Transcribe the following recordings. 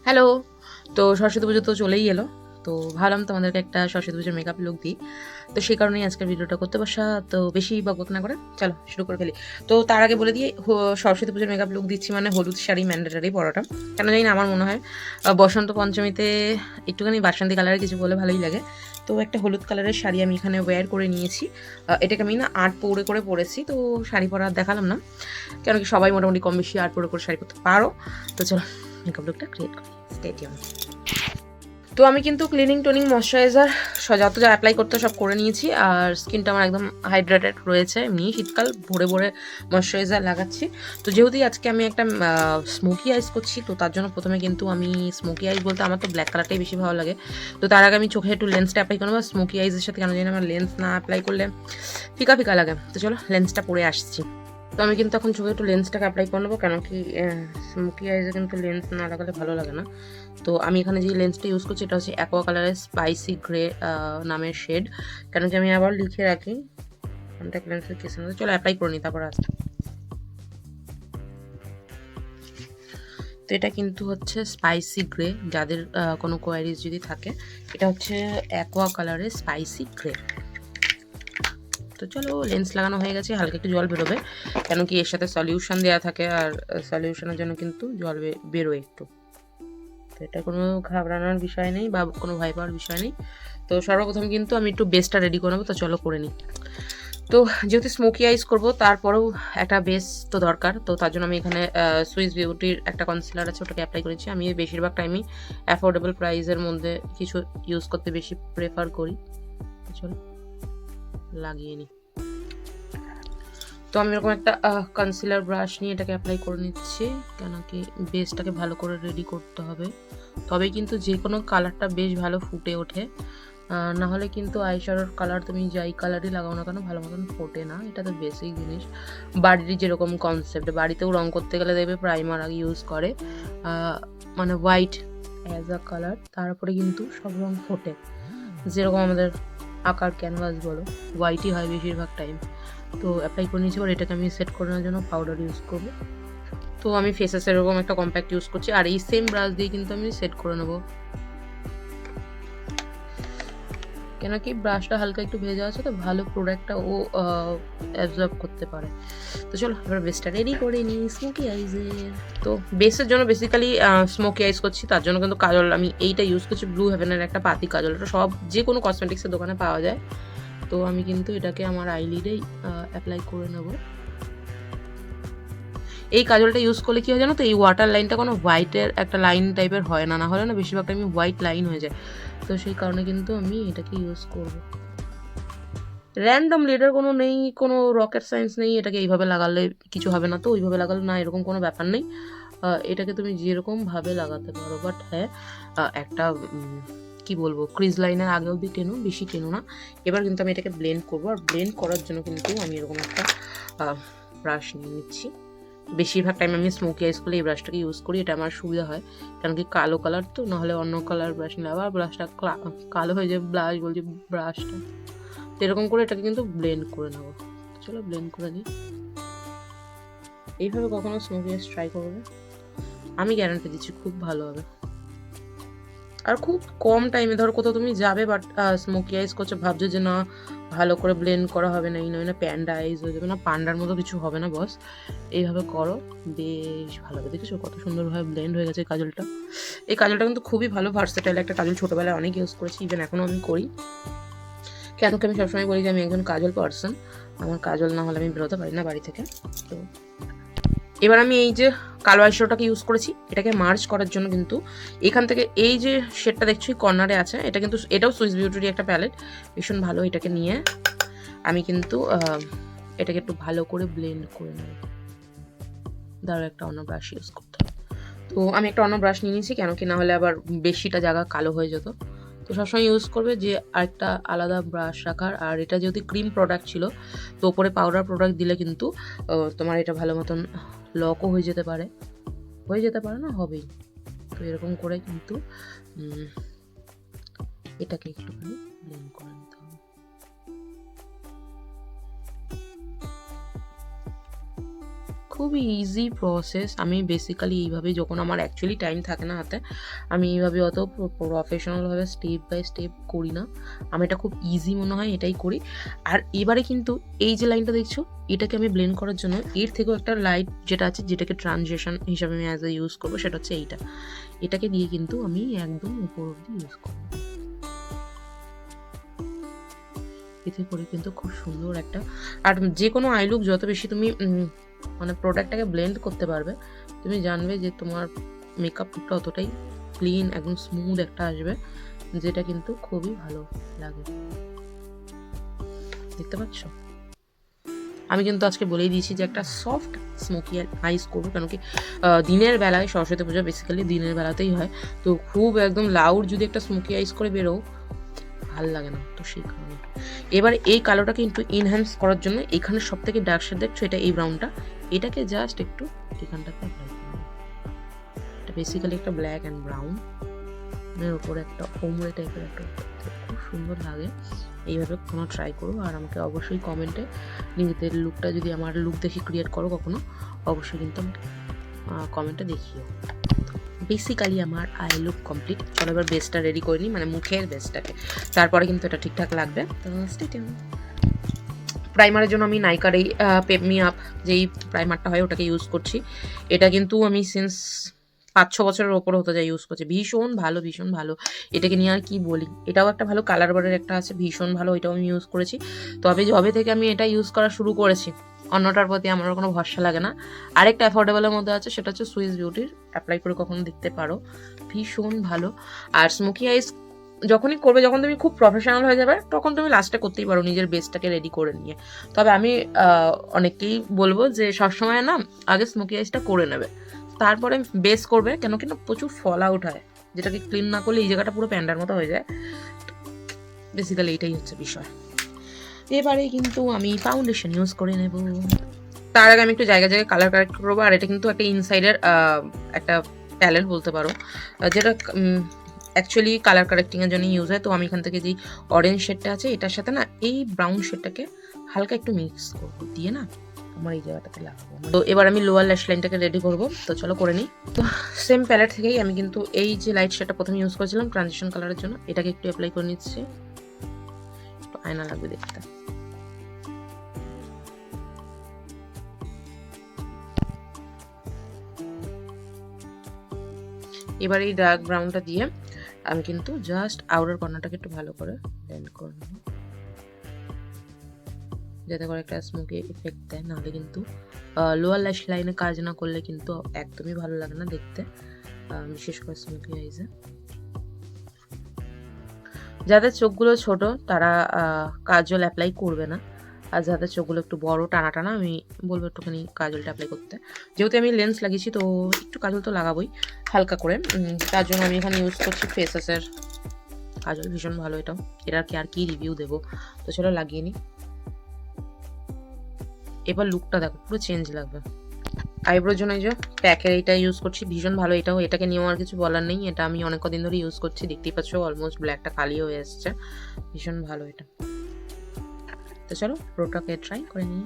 Hello. তো সরস্বতী পুজো তো চলেই এলো। তো ভাবলাম তোমাদেরকে একটা সরস্বতী পুজোর মেকআপ লুক দিই। তো সেই কারণেই আজকের ভিডিওটা করতে বসা। তো বেশি বকবক না করে চলো শুরু করে ফেলি। তো তার আগে বলে দিই, সরস্বতী পুজোর মেকআপ লুক দিচ্ছি মানে হলুদ শাড়ি ম্যান্ডেটারি পরাটা। কেন জানি না, আমার মনে হয় বসন্ত পঞ্চমীতে একটুখানি বাসন্তী কালারের কিছু বলে ভালোই লাগে। তো একটা হলুদ কালারের শাড়ি আমি এখানে ওয়্যার করে নিয়েছি। এটাকে আমি না আর্ট পরে করে পরেছি। তো শাড়ি পরা দেখালাম না, কেন কি সবাই মোটামুটি কম বেশি আর্ট পরে করে শাড়ি পরতে পারো। তো চলো মেকআপ লুকটা ক্রিয়েট করি। Stay tune. তো আমি কিন্তু ক্লিনিং টোনিং ময়শ্চারাইজার যত যা অ্যাপ্লাই করতে সব করে নিয়েছি, আর স্কিনটা আমার একদম হাইড্রেটেড রয়েছে। এমনি শীতকাল ভরে ভরে ময়শ্চারাইজার লাগাচ্ছি। তো যেহেতু আজকে আমি একটা স্মোকি আইস করছি, তো তার জন্য প্রথমে কিন্তু আমি স্মোকি আইস বলতে আমার তো ব্ল্যাক কালারটাই বেশি ভালো লাগে। তো তার আগে আমি চোখে একটু লেন্সটা অ্যাপ্লাই করবো। স্মোকি আইসের সাথে কেন জানি না আমার লেন্স না অ্যাপ্লাই করলে ফিকা ফিকা লাগে। তো চলো লেন্সটা পরে আসছি। তো আমি কিন্তু এখন চোখে একটু লেন্সটাকে অ্যাপ্লাই করে নেবো, কেন কি স্মোকি আইসে কিন্তু লেন্স না লাগালে ভালো লাগে না। তো আমি এখানে যে লেন্সটা ইউজ করছি এটা হচ্ছে অ্যাকোয়া কালারের স্পাইসি গ্রে নামের শেড। কেন কি আমি আবার লিখে রাখি কন্ট্যাক্ট লেন্সের কেসের মধ্যে। চলো অ্যাপ্লাই করে নিই তারপর আসতে। তো এটা কিন্তু হচ্ছে স্পাইসি গ্রে, যাদের কোনো কোয়ারিজ যদি থাকে, এটা হচ্ছে অ্যাকোয়া কালারের স্পাইসি গ্রে। তো চলো লেন্স লাগানো হয়ে গেছে, হালকা একটু জল বেরোবে, কেন কি এর সাথে সলিউশন দেওয়া থাকে, আর সলিউশনের জন্য কিন্তু জল বেরোয় একটু। তো এটা কোনো ঘাবড়ানোর বিষয় নেই বা কোনো ভয় পাওয়ার বিষয় নেই। তো সর্বপ্রথম কিন্তু আমি একটু বেসটা রেডি করে নেবো। তো চলো করে নিই। তো যেহেতু স্মোকি আইস করবো, তারপরেও একটা বেস তো দরকার। তো তার জন্য আমি এখানে সুইস বিউটির একটা কনসিলার আছে, ওটাকে অ্যাপ্লাই করেছি। আমি বেশিরভাগ টাইমই অ্যাফোর্ডেবল প্রাইসের মধ্যে কিছু ইউজ করতে বেশি প্রেফার করি। চলো লাগিয়ে নিই। তো আমি এরকম একটা কনসিলার ব্রাশ নিয়ে এটাকে অ্যাপ্লাই করে নিচ্ছি, কেন কি বেসটাকে ভালো করে রেডি করতে হবে, তবেই কিন্তু যে কোনো কালারটা বেশ ভালো ফুটে ওঠে। না হলে কিন্তু আইশ্যাডোর কালার তুমি যাই কালারই লাগাও না কেন ভালো মতন ফোটে না। এটা তো বেসিক জিনিস। বাড়ির যেরকম কনসেপ্ট, বাড়িতেও রং করতে গেলে দেখবে প্রাইমার আগে ইউজ করে, মানে হোয়াইট অ্যাজ আ কালার, তারপরে কিন্তু সব রং ফোটে। যেরকম আমাদের আঁকার ক্যানভাস বলো, হোয়াইটই হয় বেশিরভাগ টাইম। তো অ্যাপ্লাই করে নিয়েছি, এবার এটাকে আমি সেট করানোর জন্য পাউডার ইউজ করবো। তো আমি ফেসেস এরকম একটা কম্প্যাক্ট ইউজ করছি, আর এই সেম ব্রাশ দিয়ে কিন্তু আমি সেট করে নেবো, কেন কি ব্রাশটা হালকা একটু ভেজা আছে, তো ভালো প্রোডাক্টটা ও অ্যাবজর্ব করতে পারে। তো চলো এবার বেসটা রেডি করে নিই স্মোকি আইজের। তো বেসের জন্য বেসিক্যালি স্মোকি আইজ করছি, তার জন্য কিন্তু কাজল আমি এইটা ইউজ করছি, ব্লু হেভেনের একটা পাতি কাজল। এটা সব যে কোনো কসমেটিক্সের দোকানে পাওয়া যায়। তো আমি কিন্তু এটাকে আমার আইলিডেই অ্যাপ্লাই করে নেবো। এই কাজলটা ইউজ করলে কি হয় জানো তো, এই ওয়াটার লাইনটা কোনো হোয়াইটের একটা লাইন টাইপের হয় না, না হলে না বেশিরভাগ টাইম হোয়াইট লাইন হয়ে যায়। তো সেই কারণে কিন্তু আমি এটাকে ইউজ করবো। র্যান্ডম লিডার কোনো নেই, কোনো রকেট সায়েন্স নেই, এটাকে এইভাবে লাগালে কিছু হবে না, তো ওইভাবে লাগালে না, এরকম কোনো ব্যাপার নেই। এটাকে তুমি যেরকমভাবে লাগাতে পারো, বাট হ্যাঁ একটা কি বলবো, ক্রিজ লাইনের আগে অবধি টেনো, বেশি টেনো না। এবার কিন্তু আমি এটাকে ব্লেন্ড করবো, আর ব্লেন্ড করার জন্য কিন্তু আমি এরকম একটা ব্রাশ নিয়ে নিচ্ছি। বেশিরভাগ টাইম আমি স্মোকি আইস করলে এই ব্রাশটাকে ইউজ করি, এটা আমার সুবিধা হয়, কারণ কি কালো কালার তো, নাহলে অন্য কালার ব্রাশ নিলে আবার ব্রাশটা কালো হয়ে যায়, বলছি ব্রাশটা। তো এরকম করে এটাকে কিন্তু ব্লেন্ড করে নেবো। চলো ব্লেন্ড করে নিই। এইভাবে কখনো স্মোকি আইস ট্রাই করবে, আমি গ্যারান্টি দিচ্ছি খুব ভালো হবে। আর খুব কম টাইমে, ধরো কোথাও তুমি যাবে বাট স্মোকি আইস করছো, ভাবছো যে না ভালো করে ব্লেন্ড করা হবে না, এই নয় না প্যান্ডা আইস হয়ে যাবে, না পান্ডার মতো কিছু হবে না বস, এইভাবে করো বেশ ভালো হবে। দেখেছো কত সুন্দরভাবে ব্লেন্ড হয়ে গেছে কাজলটা। এই কাজলটা কিন্তু খুবই ভালো, ভার্সেটাইল একটা কাজল, ছোটোবেলায় অনেক ইউজ করেছি, ইভেন এখনও আমি করি। কেন কি আমি সবসময় বলি যে আমি একজন কাজল পার্সন, আমার কাজল না হলে আমি বেরোতে পারি না বাড়ি থেকে। তো এবার আমি এই যে কালো আইশ্যাডোটাকে ইউজ করেছি, এটাকে মার্জ করার জন্য কিন্তু এখান থেকে এই যে শেডটা দেখছি কর্নারে আছে, এটা কিন্তু এটাও সুইস বিউটির একটা প্যালেট, ভীষণ ভালো। এটাকে নিয়ে আমি কিন্তু এটাকে একটু ভালো করে ব্লেন্ড করে নেব। ধরো একটা অন্য ব্রাশ ইউজ করতে হবে। তো আমি একটা অন্য ব্রাশ নিয়ে নিয়েছি, কেন কি না হলে আবার বেশিটা জায়গা কালো হয়ে যেত। তো সবসময় ইউজ করবে যে আরেকটা আলাদা ব্রাশ রাখার। আর এটা যেহেতু ক্রিম প্রোডাক্ট ছিল, তো ওপরে পাউডার প্রোডাক্ট দিলে কিন্তু তোমার এটা ভালো মতন লকও হয়ে যেতে পারে, না হবেই। তো এরকম করে কিন্তু এটাকে একটুখানি ব্লেন্ড করে নিতে হবে। খুবই ইজি প্রসেস। আমি বেসিক্যালি এইভাবে, যখন আমার অ্যাকচুয়ালি টাইম থাকে না হাতে, আমি এইভাবে অত প্রফেশনালভাবে স্টেপ বাই স্টেপ করি না। আমি এটা খুব ইজি মনে হয়, এটাই করি। আর এবারে কিন্তু এই যে লাইনটা দেখছো, এটাকে আমি ব্লেন্ড করার জন্য এর থেকেও একটা লাইট যেটা আছে, যেটাকে ট্রানজিশন হিসাবে আমি অ্যাজ এ ইউজ করবো, সেটা হচ্ছে এইটা। এটাকে দিয়ে কিন্তু আমি একদম উপর অব্দি ইউজ করবো। এতে করে কিন্তু খুব সুন্দর একটা, আর যে কোনো আই লুক যত বেশি তুমি মানে প্রোডাক্টটাকে ব্লেন্ড করতে পারবে, তুমি জানবে যে তোমার মেকআপ লুকটা অতটাই ক্লিন, একদম স্মুথ একটা আসবে, যেটা কিন্তু খুবই ভালো লাগে। দেখতে পাচ্ছ, আমি কিন্তু আজকে বলেই দিয়েছি যে একটা সফট স্মোকি আইস করবো, কেন কি দিনের বেলায়, সরস্বতী পুজো বেসিক্যালি দিনের বেলাতেই হয়, তো খুব একদম লাউড যদি একটা স্মোকি আইস করে বেরো, ভাল লাগে না, তো সেই কারণে। এবার এই কালোটাকে একটু ইনহ্যান্স করার জন্য এখানে সব থেকে ডার্ক শেড দেখছো, এটা এই ব্রাউনটা, এটাকে জাস্ট একটু এখানটাতে অ্যাপ্লাই করবো। এটা বেসিক্যালি একটা ব্ল্যাক অ্যান্ড ব্রাউন এর উপরে একটা ওমরে টাইপের একটা, খুব সুন্দর লাগে। এইভাবে কোনো ট্রাই করো, আর আমাকে অবশ্যই কমেন্টে নিজেদের লুকটা, যদি আমার লুক দেখে ক্রিয়েট করো কখনো, অবশ্যই কিন্তু আমাকে কমেন্টে দেখিও। বেসিক্যালি আমার আই লুক কমপ্লিট। চলো এবার বেসটা রেডি করে নিই, মানে মুখের বেসটাকে, তারপরে কিন্তু এটা ঠিকঠাক লাগবে। তো স্টে টিউন। প্রাইমারের জন্য আমি নাইকার এই পেপ মি আপ যেই প্রাইমারটা হয় ওটাকে ইউজ করছি। এটা কিন্তু আমি সিন্স 5-6 বছরের ওপরে হতে যাই ইউজ করছি। ভীষণ ভালো, ভীষণ ভালো। এটাকে নিয়ে আর কি বলি, এটাও একটা ভালো কালার বারের একটা আছে, ভীষণ ভালো, এটাও আমি ইউজ করেছি। তবে যবে থেকে আমি এটা ইউজ করা শুরু করেছি, অন্যটার প্রতি আমার কোনো ভরসা লাগে না। আরেকটা অ্যাফোর্ডেবলের মধ্যে আছে, সেটা হচ্ছে সুইস বিউটির, অ্যাপ্লাই করে কখনো দেখতে পারো, ভীষণ ভালো। আর স্মোকি আইস যখনই করবে, যখন তুমি খুব প্রফেশনাল হয়ে যাবে, তখন তুমি লাস্টে করতেই পারো নিজের বেসটাকে রেডি করে নিয়ে। তবে আমি অনেককেই বলবো যে সবসময় না আগে স্মোকি আইসটা করে নেবে, তারপরে বেস করবে, কেন কি না প্রচুর ফল আউট হয়, যেটাকে ক্লিন না করলে এই জায়গাটা পুরো প্যান্ডার মতো হয়ে যায়। বেসিক্যালি এটাই হচ্ছে বিষয়। এবারে কিন্তু আমি ফাউন্ডেশন ইউজ করে নেব। তার আগে আমি একটু জায়গায় জায়গায় কালার কারেক্ট করবো। আর এটা কিন্তু একটা ইনসাইডের একটা প্যালেট বলতে পারো, যেটা অ্যাকচুয়ালি কালার কারেক্টিংয়ের জন্য ইউজ হয়। তো আমি এখান থেকে যেই অরেঞ্জ শেডটা আছে, এটার সাথে না এই ব্রাউন শেডটাকে হালকা একটু মিক্স করবো, দিয়ে না আমার এই জায়গাটাতে লাগাবো। তো এবার আমি লোয়ার ল্যাশ লাইনটাকে রেডি করবো, তো চলো করে নিই। তো সেম প্যালেট থেকেই আমি কিন্তু এই যে লাইট শেডটা প্রথমে ইউজ করেছিলাম ট্রানজিশন কালারের জন্য, এটাকে একটু অ্যাপ্লাই করে নিচ্ছি। আয়না লাগবে দেখতে। এবার এই ডার্ক ব্রাউনটা দিয়ে আমি কিন্তু জাস্ট আউটার কর্নারটাকে একটু ভালো করে ব্লেন্ড করে নেব, যাতে করে একটা স্মোকি এফেক্ট দেয়। নাহলে কিন্তু লোয়ার ল্যাশ লাইনে কাজ না করলে কিন্তু একদমই ভালো লাগে না দেখতে, বিশেষ করে স্মোকি আইজে। যাদের চোখগুলো ছোট তারা কাজল অ্যাপ্লাই করবে না, আর যাদের চোখগুলো একটু বড় টানা টানা, আমি বলবো একটুখানি কাজলটা অ্যাপ্লাই করতে। যেহেতু আমি লেন্স লাগিয়েছি, তো একটু কাজল তো লাগাবোই হালকা করে। তার জন্য আমি এখানে ইউজ করছি ফেসেসের কাজল, ভীষণ ভালো এটাও। এটার কি আর কি রিভিউ দেবো, তো চলো লাগিয়ে নিই। এবার লুকটা দেখো, পুরো চেঞ্জ লাগবে। আইব্রোর জন্য এই যে প্যাকের এইটা ইউজ করছি, ভীষণ ভালো এটাও। এটাকে নিয়েও আর কিছু বলার নেই, এটা আমি অনেক কদিন ধরে ইউজ করছি, দেখতেই পাচ্ছ অলমোস্ট ব্ল্যাকটা কালি হয়ে এসছে, ভীষণ ভালো এটা। তো চলো পুরোটাকে ট্রাই করে নিই।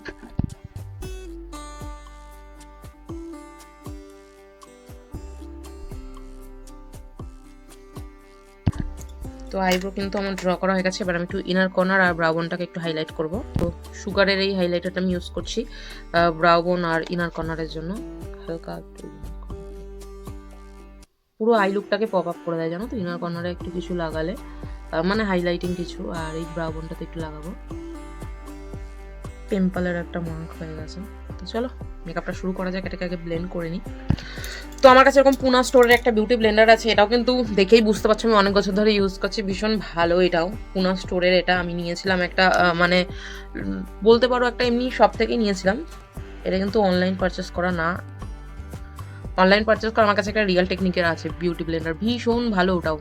তো আইব্রো কিন্তু আমার ড্র করা হয়ে গেছে। এবার আমি একটু ইনার কর্নার আর ব্রাউনটাকে একটু হাইলাইট করব। তো সুগারের এই হাইলাইটারটা আমি ইউজ করছি ব্রাউন আর ইনার কর্নারের জন্য। হালকা একটু পুরো আই লুকটাকে পপ আপ করে দেয়, জানো তো ইনার কর্নারে একটু কিছু লাগালে, মানে হাইলাইটিং কিছু। আর এই ব্রাউনটাতে একটু লাগাবো, পিম্পলের একটা মার্ক হয়ে গেছে। তো চলো মেকআপটা শুরু করা যাক, এটাকে আগে ব্লেন্ড করে নিই। তো আমার কাছে এরকম পুনা স্টোরের একটা বিউটি ব্লেন্ডার আছে, এটাও কিন্তু দেখেই বুঝতে পারছো আমি অনেক বছর ধরে ইউজ করছি, ভীষণ ভালো এটাও। পুনা স্টোরের এটা আমি নিয়েছিলাম একটা, মানে বলতে পারো একটা এমনি সব থেকেই নিয়েছিলাম। এটা কিন্তু অনলাইন পারচেস করা না, অনলাইন পারচেস করা আমার কাছে একটা রিয়েল টেকনিকের আছে বিউটি ব্লেন্ডার, ভীষণ ভালো ওটাও।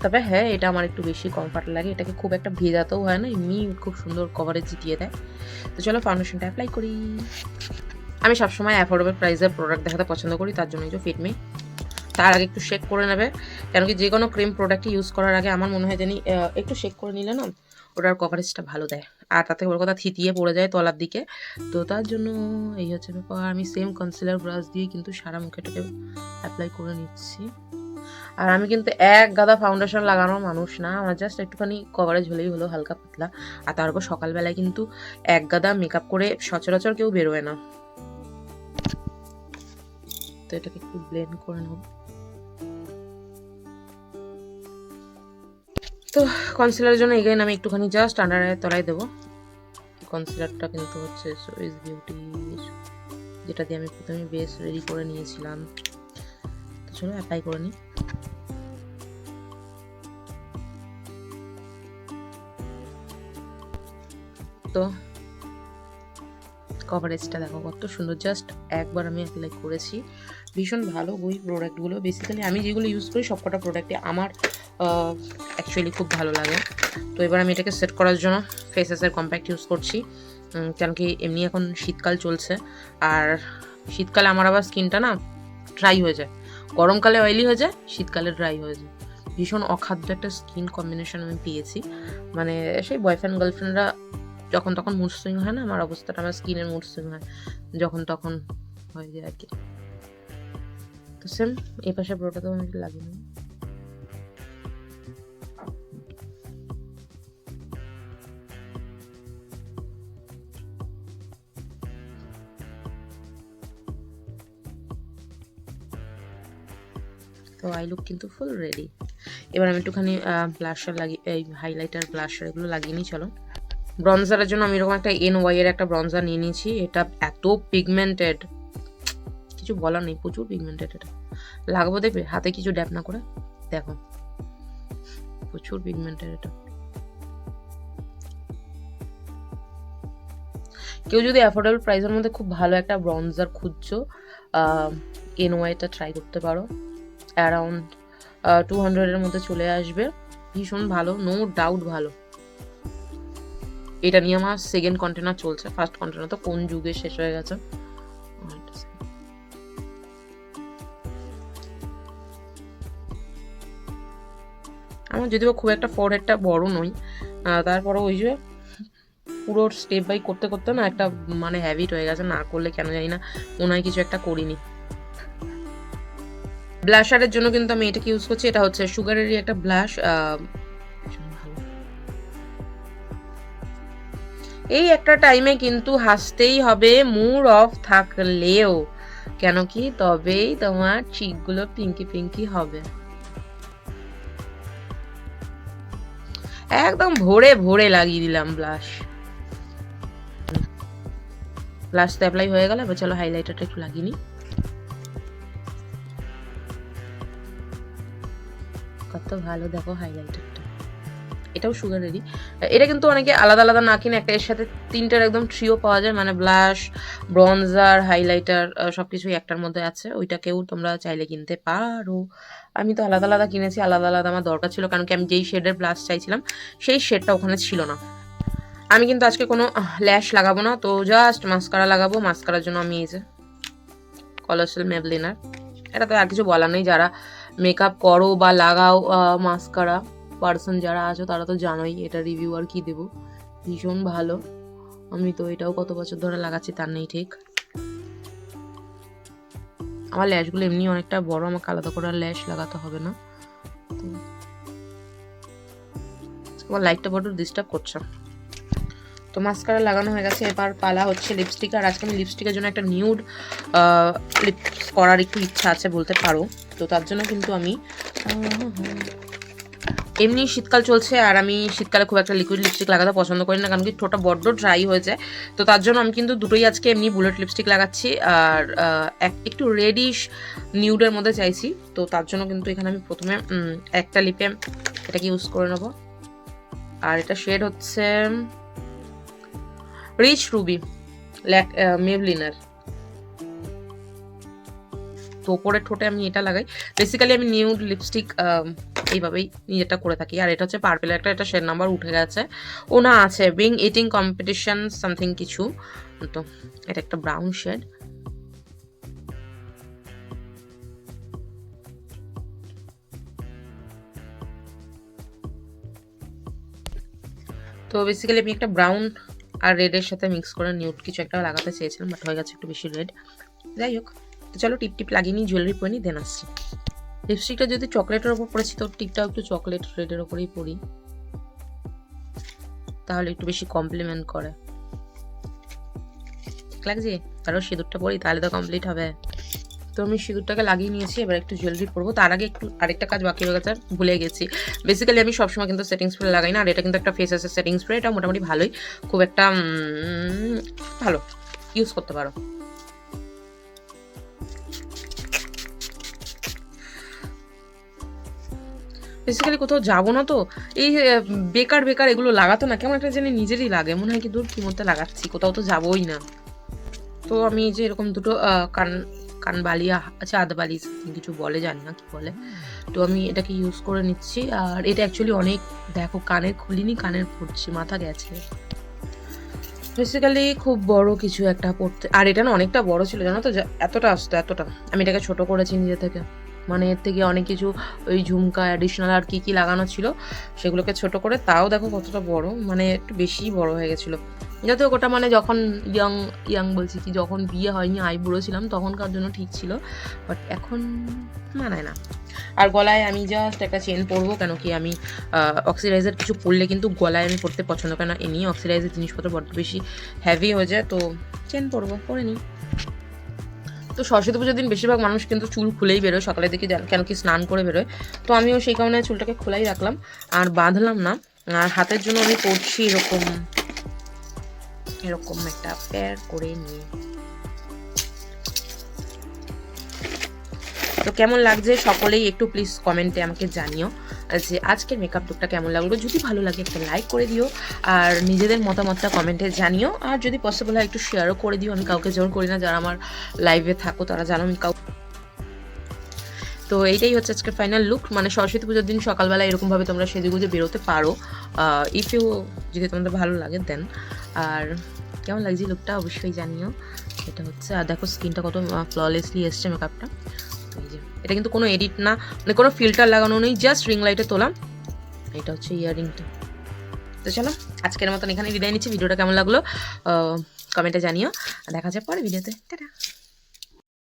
তবে হ্যাঁ, এটা আমার একটু বেশি কমফর্ট লাগে, এটাকে খুব একটা ভেজাতেও হয় না, এমনি খুব সুন্দর কভারেজ দিয়ে দেয়। তো চলো ফাউন্ডেশনটা অ্যাপ্লাই করি। আমি সবসময় অ্যাফোর্ডেবল প্রাইসের প্রোডাক্ট দেখাতে পছন্দ করি, তার জন্য এই যে ফিট মি তার আগে একটু শেক করে নেবে, কেন কি যে কোনো ক্রিম প্রোডাক্ট ইউজ করার আগে আমার মনে হয় জানি একটু শেক করে নিলে না ওটার কভারেজটা ভালো দেয়, আর তাতে ওর কথা থিতিয়ে পড়ে যায় তলার দিকে। তো তার জন্য এই হচ্ছে ব্যাপার। আমি সেম কনসিলার ব্রাশ দিয়ে কিন্তু সারা মুখেটাকে অ্যাপ্লাই করে নিচ্ছি। আর আমি কিন্তু এক গাদা ফাউন্ডেশন লাগানোর মানুষ না, আমার জাস্ট একটুখানি কভারেজ হলেই হলো, হালকা পাতলা। আর তারপর সকালবেলায় কিন্তু এক গাদা মেকআপ করে সচরাচর কেউ বেরোয় না। তো এটাকে একটু ব্লেন্ড করে নেব। তো কনসিলারের জন্য এগেইন আমি একটুখানি জাস্ট আন্ডার আইয়ের তলায় দেবো। কনসিলারটা কিন্তু হচ্ছে সুইস বিউটি, যেটা দিয়ে আমি প্রথমে বেস রেডি করে নিয়েছিলাম। তো চলো অ্যাপ্লাই করে নিই। তো কভারেজটা দেখো কত সুন্দর, জাস্ট একবার আমি অ্যাপ্লাই করেছি। ভীষণ ভালো ওই প্রোডাক্টগুলো, বেসিক্যালি আমি যেগুলো ইউজ করি সবকটা প্রোডাক্টে আমার অ্যাকচুয়ালি খুব ভালো লাগে। তো এবার আমি এটাকে সেট করার জন্য ফেসেসের কম্প্যাক্ট ইউজ করছি, কেন কি এমনি এখন শীতকাল চলছে, আর শীতকালে আমার আবার স্কিনটা না ড্রাই হয়ে যায়, গরমকালে অয়েলি হয়ে যায়, শীতকালে ড্রাই হয়ে যায়। ভীষণ অখাদ্য একটা স্কিন কম্বিনেশন আমি পেয়েছি, মানে সেই বয়ফ্রেন্ড গার্লফ্রেন্ডরা যখন তখন মুড সুইং হয় না, আমার অবস্থাটা, আমার স্কিনের মুড সুইং হয় যখন তখন হয়ে যায় আর কি। তো সেম এই পাশে পুরোটা তো আমি লাগিয়ে নিই। তো আই লুক কিন্তু ফুল রেডি। এবার আমি একটুখানি ব্লাশার লাগিয়ে, এই হাইলাইটার ব্লাশার এগুলো লাগিয়ে নিই। চলো ব্রনজারের জন্য আমি এরকম একটা NY এর একটা ব্রনজার নিয়ে নিয়েছি। এটা এত পিগমেন্টেড, কিছু বলার নেই, প্রচুর পিগমেন্টেড। এটা লাগাবো দেখবে হাতে কিছু ড্যাপ না করে, দেখো প্রচুর পিগমেন্টেড এটা। কেউ যদি অ্যাফোর্ডেবল প্রাইসের মধ্যে খুব ভালো একটা ব্রনজার খুঁজছো, NYটা ট্রাই করতে পারো। অ্যারাউন্ড 200-এর মধ্যে চলে আসবে, ভীষণ ভালো, নো ডাউট ভালো। এটা নিয়ে আমার সেকেন্ড কন্টেনার চলছে, ফার্স্ট কন্টেনার তো কোন যুগে শেষ হয়ে গেছে। আমার যদিও খুব একটা ফরহেডটা বড় নই, তারপরে ওই যে পুরো স্টেপ বাই করতে করতে না একটা মানে হ্যাবিট হয়ে গেছে, না করলে কেন জানি না মনে হয় কিছু একটা করিনি। ব্লাশারের জন্য কিন্তু আমি এটাকে ইউজ করছি, এটা হচ্ছে সুগারেরই একটা ব্লাশ। এই একটা টাইমে কিন্তু হাসতেই হবে, মুড অফ থাকলেও, কেন কি তবেই তোমার চিকগুলো পিঙ্কি পিঙ্কি হবে। একদম ভরে ভরে লাগিয়ে দিলাম ব্লাশ। ব্লাশ তো অ্যাপ্লাই হয়ে গেল, এবার চলো হাইলাইটারটা একটু লাগিয়ে নিই। কত ভালো দেখো হাইলাইটারটা, এটাও সুগারেরই। এটা কিন্তু অনেকে আলাদা আলাদা না কিনে একটা এর সাথে তিনটার একদম ট্রিও পাওয়া যায়, মানে ব্লাশ, ব্রনজার, হাইলাইটার সবকিছুই একটার মধ্যে আছে। ওইটাকেও তোমরা চাইলে কিনতে পারো। আমি তো আলাদা আলাদা কিনেছি, আলাদা আলাদা আমার দরকার ছিল, কারণ কি আমি যেই শেডের ব্লাশ চাইছিলাম সেই শেডটা ওখানে ছিল না। আমি কিন্তু আজকে কোনো ল্যাশ লাগাবো না, তো জাস্ট মাস্কারা লাগাবো। মাস্কারার জন্য আমি এই যে কলোসাল মেবলিনার, এটা তো আর কিছু বলার নেই, যারা মেকআপ করো বা লাগাও মাস্কারা পার্সন যারা আছো তারা তো জানোই এটা রিভিউ আর কি দেবো, ভীষণ ভালো। আমি তো এটাও কত বছর ধরে লাগাচ্ছি তার নেই ঠিক। আমার ল্যাশগুলো এমনি অনেকটা বড়, আমাকে আলাদা করে ল্যাশ লাগাতে হবে না। আমার লাইটটা বড় ডিস্টার্ব করছে। তো মাস্কারা লাগানো হয়ে গেছে, এবার পালা হচ্ছে লিপস্টিক। আর আজকে আমি লিপস্টিকের জন্য একটা নিউড লিপস করার একটু ইচ্ছা আছে বলতে পারো। তো তার জন্য কিন্তু আমি এমনি শীতকাল চলছে, আর আমি শীতকালে খুব একটা লিকুইড লিপস্টিক লাগাতে পছন্দ করি না, কারণ কি ঠোঁটটা বড্ড ড্রাই হয়ে যায়। তো তার জন্য আমি কিন্তু দুটোই আজকে এমনি বুলেট লিপস্টিক লাগাচ্ছি, আর একটু রেডিশ নিউডের মধ্যে চাইছি। তো তার জন্য কিন্তু এখানে আমি প্রথমে একটা লিপে এটাকে ইউজ করে নেব। আর এটা শেড হচ্ছে রিচ রুবি মেবলিনার। তো ওপরের ঠোঁটে আমি এটা লাগাই। বেসিক্যালি আমি নিউড লিপস্টিক এইভাবেই নিজেটা করে থাকি। আর এটা হচ্ছে পার্পেল একটা, এটা শেড নাম্বার উঠে গেছে, ও না আছে বিং ইটিং কম্পিটিশন সামথিং কিছু। তো এটা একটা ব্রাউন শেড। তো বেসিক্যালি আমি একটা ব্রাউন আর রেডের সাথে মিক্স করে নিউড কিছু একটা লাগাতে চেয়েছিলাম, বাট হয়ে গেছে একটু বেশি রেড। যাই হোক, তো চলো টিপ টিপ লাগিয়ে নিই, জুয়েলারি পরে নিই, দেন আসছি। লিপস্টিকটা যদি চকলেটের ওপর পড়েছি তো টিপটাও একটু চকলেট রেডের ওপরেই পরি, তাহলে একটু বেশি কমপ্লিমেন্ট করে। ঠিক লাগছে? আরও সিঁদুরটা পরি, তাহলে তো কমপ্লিট হবে। তো আমি সিঁদুরটাকে লাগিয়ে নিয়েছি, এবার একটু জুয়েলারি পরবো। তার আগে একটু আরেকটা কাজ বাকি হয়ে গেছে, ভুলে গেছি। বেসিক্যালি আমি সবসময় কিন্তু সেটিং স্প্রে লাগাই না, আর এটা কিন্তু একটা ফেসেসের সেটিং স্প্রে। এটা মোটামুটি ভালোই, খুব একটা ভালো, ইউজ করতে পারো। বেসিক্যালি কোথাও যাবো না তো, এই বেকার বেকার এগুলো লাগাতো না, কেমন একটা জানি নিজেরই লাগে, মনে হয় কি দূর কি মধ্যে লাগাচ্ছি, কোথাও তো যাবোই না। তো আমি যে এরকম দুটো কানবালি আচ্ছা আদবালি কিছু বলে, জানি না কি বলে, তো আমি এটাকে ইউজ করে নিচ্ছি। আর এটা অ্যাকচুয়ালি অনেক, দেখো কানের খুলিনি, কানের পড়ছে, মাথা গেছে। বেসিক্যালি খুব বড় কিছু একটা পড়তে, আর এটা না অনেকটা বড় ছিল জানো তো, এতটা আসতো এতটা, আমি এটাকে ছোট করেছি নিজে থেকে, মানে এর থেকে অনেক কিছু ওই ঝুমকা অ্যাডিশনাল আর কি কি লাগানো ছিল সেগুলোকে ছোট করে, তাও দেখো কতটা বড়, মানে একটু বেশিই বড় হয়ে গেছিলো। যাতে ওটা মানে যখন ইয়াং বলছি কি, যখন বিয়ে হয়নি আইবুড়ো ছিলাম তখনকার জন্য ঠিক ছিল, বাট এখন মানায় না। আর গলায় আমি জাস্ট একটা চেন পরবো, কেন কি আমি অক্সিডাইজার কিছু পরলে কিন্তু গলায় আমি পরতে পছন্দ করি না, এমনি অক্সিডাইজার জিনিসপত্র বড্ড বেশি হেভি হয়ে যায়, তো চেন পরবো, পরে নিই। তো সরস্বতী পুজোর দিন বেশিরভাগ মানুষ কিন্তু চুল খুলেই বেরোয় সকালে দেখি, কেন কি স্নান করে বেরোয়, তো আমিও সেই কারণে চুলটাকে খোলাই রাখলাম আর বাঁধলাম না। আর হাতের জন্য আমি পরছি এরকম এরকম একটা প্যার করে নিয়ে। তো কেমন লাগছে সকলেই একটু প্লিজ কমেন্টে আমাকে জানিও যে আজকের মেকআপ লুকটা কেমন লাগলো। যদি ভালো লাগে একটা লাইক করে দিও, আর নিজেদের মতামতটা কমেন্টে জানিও, আর যদি পসিবল হয় একটু শেয়ারও করে দিও। আমি কাউকে জোর করি না, যারা আমার লাইভে থাকো তারা জানো আমি তো এইটাই হচ্ছে আজকের ফাইনাল লুক। মানে সরস্বতী পুজোর দিন সকালবেলা এরকমভাবে তোমরা সেজেগুজে বেরোতে পারো, ইফ ইউ, যদি তোমাদের ভালো লাগে দেন। আর কেমন লাগছে লুকটা অবশ্যই জানিও। এটা হচ্ছে, আর দেখো স্কিনটা কত ফ্ললেসলি এসছে মেকআপটা। তো এই যে, এটা কিন্তু কোনো এডিট না, মানে কোনো ফিল্টার লাগানো নেই, জাস্ট রিং লাইটে তোলা। এটা হচ্ছে ইয়াররিংটা। তো চলো আজকের মতন এখানে বিদায় নিচ্ছি। ভিডিওটা কেমন লাগলো কমেন্টে জানিও, দেখা যায় পরে ভিডিওতে। টাটা।